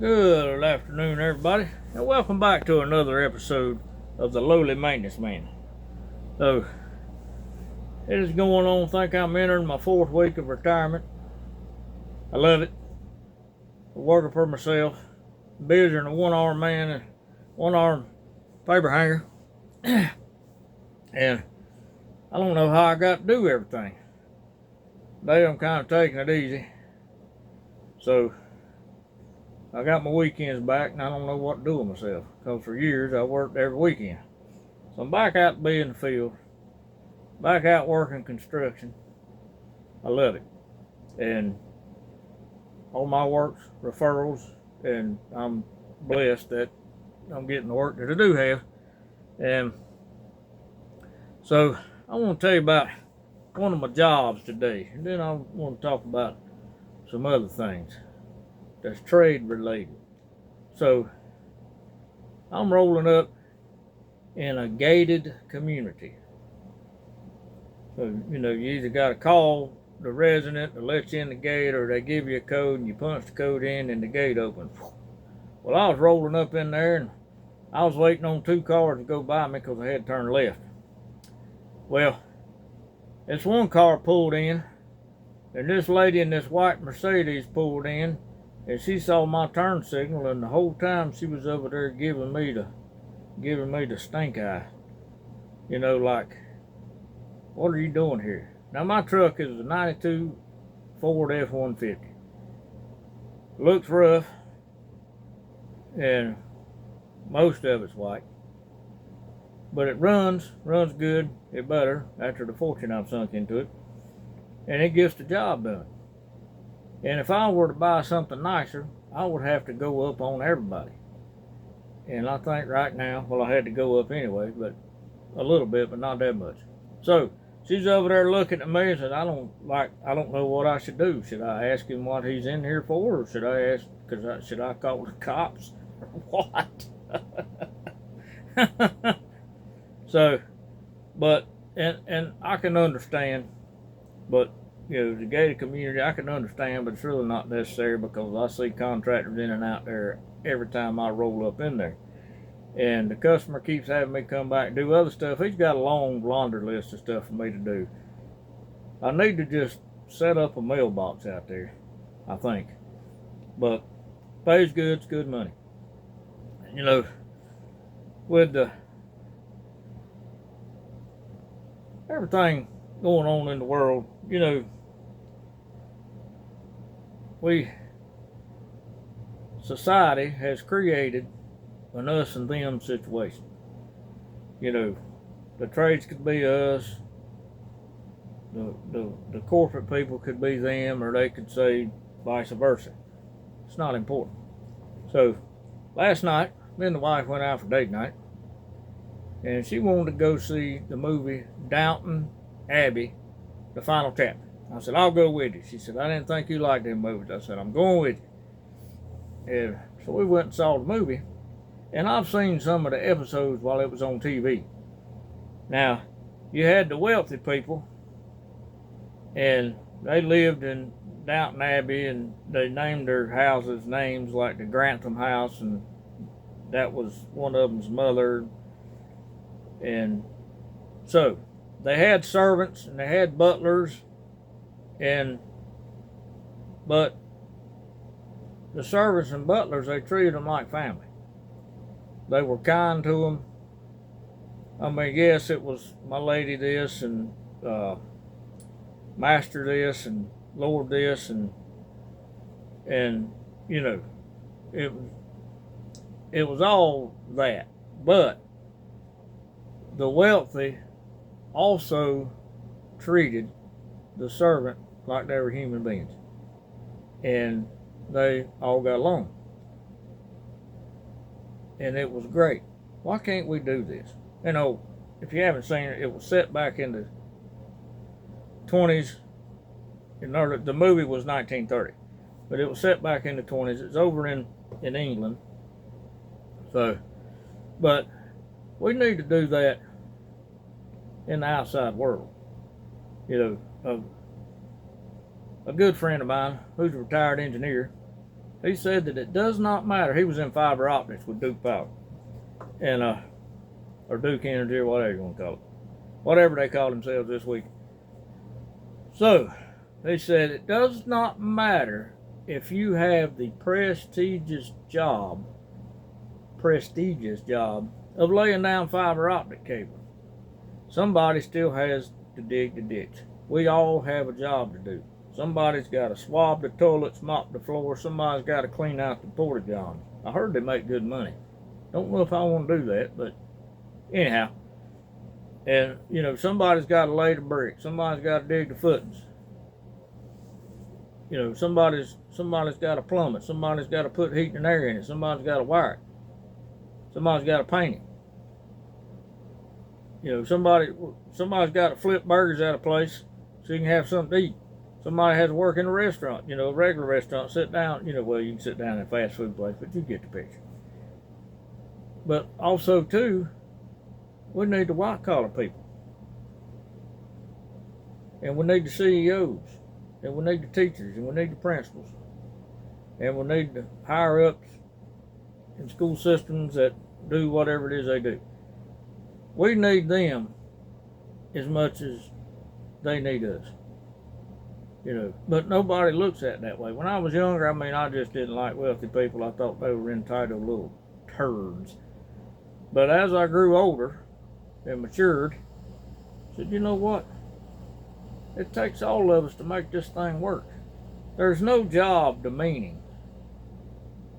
Good afternoon, everybody, and welcome back to another episode of the Lowly Maintenance Man. So, it is going on. I think I'm entering my 4th week of retirement. I love it. I'm working for myself, busier than a one-armed man and one-armed paper hanger. And I don't know how I got to do everything. Today I'm kind of taking it easy. So, I got my weekends back, and I don't know what to do with myself. Because for years, I worked every weekend. So I'm back out to be in the field. Back out working construction. I love it. And all my work's referrals, and I'm blessed that I'm getting the work that I do have. And so I want to tell you about one of my jobs today. And then I want to talk about some other things that's trade related. So I'm rolling up in a gated community. So, you either got to call the resident to let you in the gate, or they give you a code and you punch the code in and the gate opens. Well, I was rolling up in there and I was waiting on 2 cars to go by me because I had to turn left. Well, this one car pulled in, and this lady in this white Mercedes pulled in, and she saw my turn signal, and the whole time she was over there giving me the stink eye. Like, what are you doing here? Now, my truck is a 92 Ford F-150. Looks rough, and most of it's white. But it runs good. It better after the fortune I've sunk into it. And it gets the job done. And if I were to buy something nicer, I would have to go up on everybody. And I think right now, well, I had to go up anyway, but a little bit, but not that much. So she's over there looking at me and said, I don't know what I should do. Should I ask him what he's in here for, or should I call the cops, or what? So, but and I can understand, but the gated community I can understand, but it's really not necessary because I see contractors in and out there every time I roll up in there. And the customer keeps having me come back and do other stuff. He's got a long laundry list of stuff for me to do. I need to just set up a mailbox out there, I think. But pays good, it's good money. With everything going on in the world, society has created an us and them situation. The trades could be us, the corporate people could be them, or they could say vice versa. It's not important. So last night, me and the wife went out for date night, and she wanted to go see the movie Downton Abbey, the final chapter. I said, I'll go with you. She said, I didn't think you liked them movies. I said, I'm going with you. And so we went and saw the movie, and I've seen some of the episodes while it was on TV. Now, you had the wealthy people, and they lived in Downton Abbey, and they named their houses names like the Grantham House, and that was one of them's mother. And so they had servants and they had butlers, but the servants and butlers, they treated them like family. They were kind to them. I mean, yes, it was my lady this, and master this, and lord this, and it was all that. But the wealthy also treated the servant like they were human beings, and they all got along, and it was great. Why can't we do this? If you haven't seen it, it was set back in the 20s. The movie was 1930, but it was set back in the 20s. It's over in England. So, but we need to do that in the outside world. A good friend of mine who's a retired engineer, He said that it does not matter. He was in fiber optics with Duke Power, and or Duke Energy, or whatever you want to call it, whatever they call themselves this week. So he said it does not matter if you have the prestigious job of laying down fiber optic cable. Somebody still has to dig the ditch. We all have a job to do. Somebody's got to swab the toilets, mop the floor. Somebody's got to clean out the porta johns. I heard they make good money. Don't know if I want to do that, but anyhow. And, you know, somebody's got to lay the brick. Somebody's got to dig the footings. You know, somebody's got to plumb it. Somebody's got to put heat and air in it. Somebody's got to wire it. Somebody's got to paint it. You know, somebody's got to flip burgers out of place so you can have something to eat. Somebody has to work in a restaurant, you know, a regular restaurant, sit down, you know, well, you can sit down in a fast food place, but you get the picture. But also, too, we need the white collar people. And we need the CEOs. And we need the teachers. And we need the principals. And we need the higher ups in school systems that do whatever it is they do. We need them as much as they need us. You know, but nobody looks at it that way. When I was younger, I mean, I just didn't like wealthy people. I thought they were entitled little turds. But as I grew older and matured, I said, you know what? It takes all of us to make this thing work. There's no job demeaning.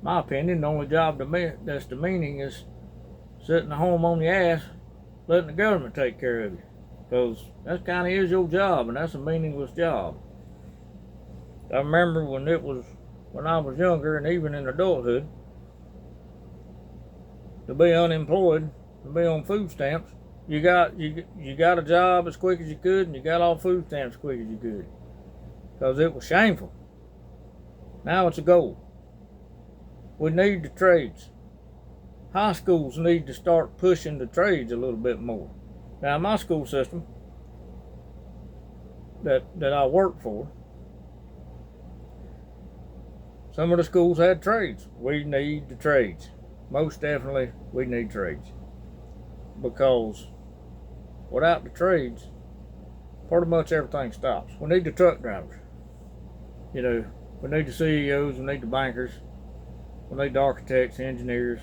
My opinion, the only job that's demeaning is sitting at home on your ass, letting the government take care of you. Because that kind of is your job, and that's a meaningless job. I remember when I was younger, and even in adulthood, to be unemployed, to be on food stamps, you got a job as quick as you could, and you got off food stamps as quick as you could, because it was shameful. Now it's a goal. We need the trades. High schools need to start pushing the trades a little bit more. Now, my school system that I worked for, some of the schools had trades. We need the trades. Most definitely, we need trades. Because without the trades, pretty much everything stops. We need the truck drivers. You know, we need the CEOs, we need the bankers, we need the architects, engineers.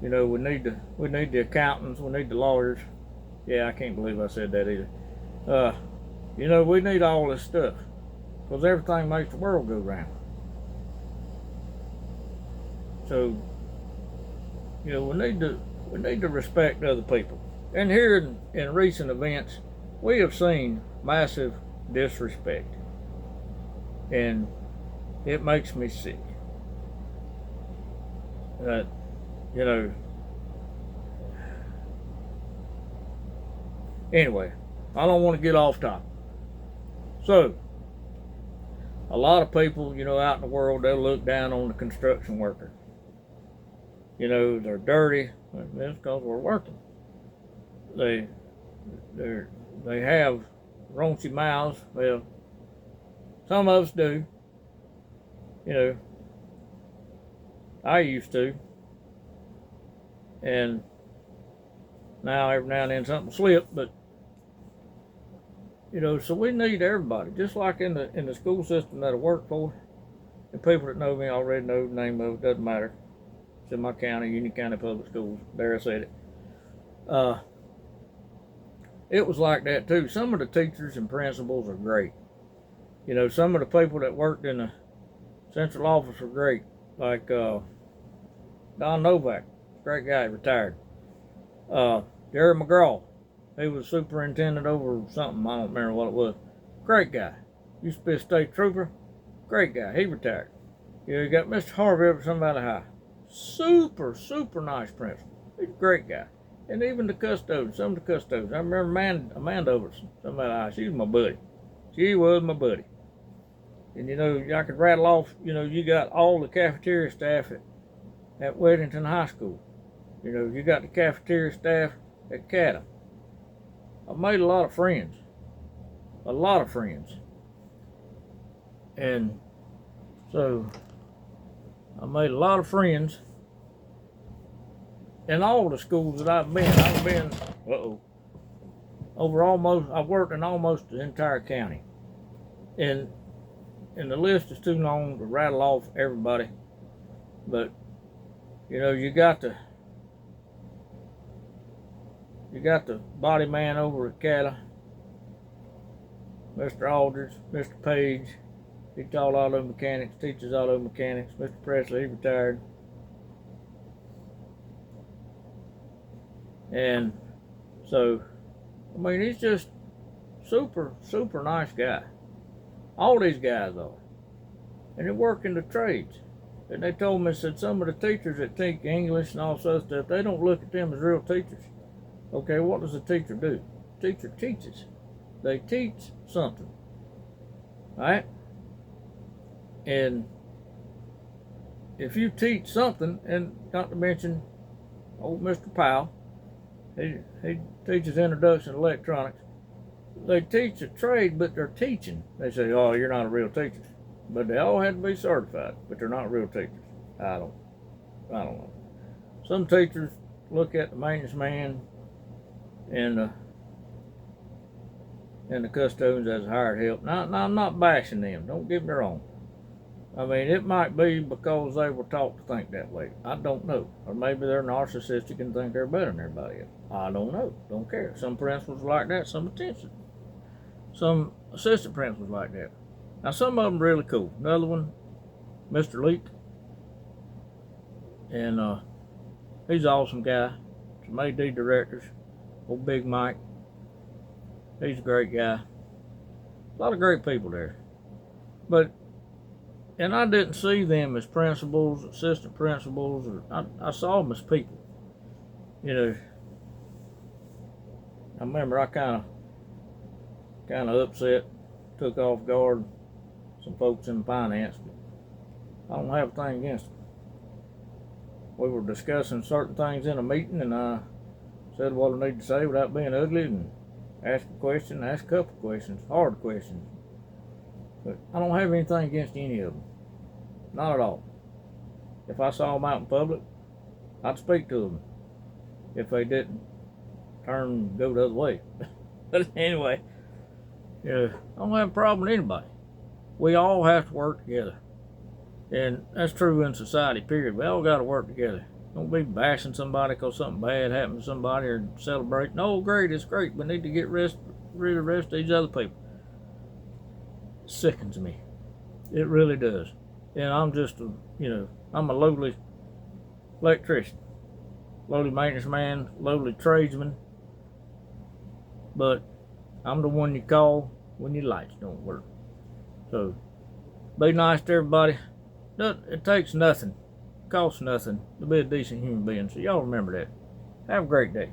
You know, we need the accountants, we need the lawyers. Yeah, I can't believe I said that either. You know, we need all this stuff. Because everything makes the world go round. So, you know, we need to respect other people. And here in recent events, we have seen massive disrespect. And it makes me sick. That, you know, anyway, I don't want to get off topic. So, a lot of people, you know, out in the world, they'll look down on the construction worker. You know, they're dirty. That's because we're working. They have raunchy mouths. Well, some of us do. You know, I used to. And now every now and then something slips, but you know, so we need everybody. Just like in the school system that I work for, and people that know me already know the name of it, doesn't matter. It's in my county, Union County Public Schools. There, I said it. It was like that too. Some of the teachers and principals are great. You know, some of the people that worked in the central office were great. Like Don Novak, great guy, retired. Jerry McGraw, he was superintendent over something, I don't remember what it was. Great guy. Used to be a state trooper. Great guy, he retired. You know, you got Mr. Harvey up at Sun Valley High. Super, super nice principal. He's a great guy. And even the custodians, some of the custodians. I remember Amanda over at Sun Valley High. She was my buddy. She was my buddy. And you know, I could rattle off, you know, you got all the cafeteria staff at Weddington High School. You know, you got the cafeteria staff at Cadam. I've made a lot of friends. A lot of friends. And so, I made a lot of friends in all the schools that I've been. I've been, over almost, I've worked in almost the entire county. And the list is too long to rattle off everybody. But, you know, you got the body man over at Cali, Mr. Aldridge, Mr. Page. He taught auto mechanics, teaches auto mechanics. Mr. Presley, he retired. And so, I mean, he's just super, super nice guy. All these guys are. And they work in the trades. And they told me, said some of the teachers that teach English and all sorts of stuff, they don't look at them as real teachers. Okay, what does a teacher do? The teacher teaches. They teach something. Right? And if you teach something, and not to mention old Mr. Powell, he teaches introduction to electronics. They teach a trade, but they're teaching. They say, oh, you're not a real teacher. But they all had to be certified, but they're not real teachers. I don't know. Some teachers look at the maintenance man and the custodians as hired help. Now, I'm not bashing them. Don't get me wrong. I mean, it might be because they were taught to think that way. I don't know. Or maybe they're narcissistic and think they're better than everybody else. I don't know. Don't care. Some principals like that. Some assistant principals like that. Now, some of them really cool. Another one, Mr. Leak. And he's an awesome guy. Some AD directors. Old Big Mike. He's a great guy. A lot of great people there. And I didn't see them as principals, assistant principals, or I saw them as people. You know, I remember I kind of upset, took off guard some folks in finance, but I don't have a thing against them. We were discussing certain things in a meeting, and I said what I need to say without being ugly, and ask a question, ask a couple questions, hard questions. But I don't have anything against any of them. Not at all. If I saw them out in public, I'd speak to them. If they didn't, go the other way. But anyway, I don't have a problem with anybody. We all have to work together. And that's true in society, period. We all got to work together. Don't be bashing somebody because something bad happened to somebody or celebrate. No, great, it's great. We need to get rid of the rest of these other people. It sickens me. It really does. And I'm just, I'm a lowly electrician, lowly maintenance man, lowly tradesman. But I'm the one you call when your lights don't work. So, be nice to everybody. It takes nothing, costs nothing to be a decent human being. So y'all remember that. Have a great day.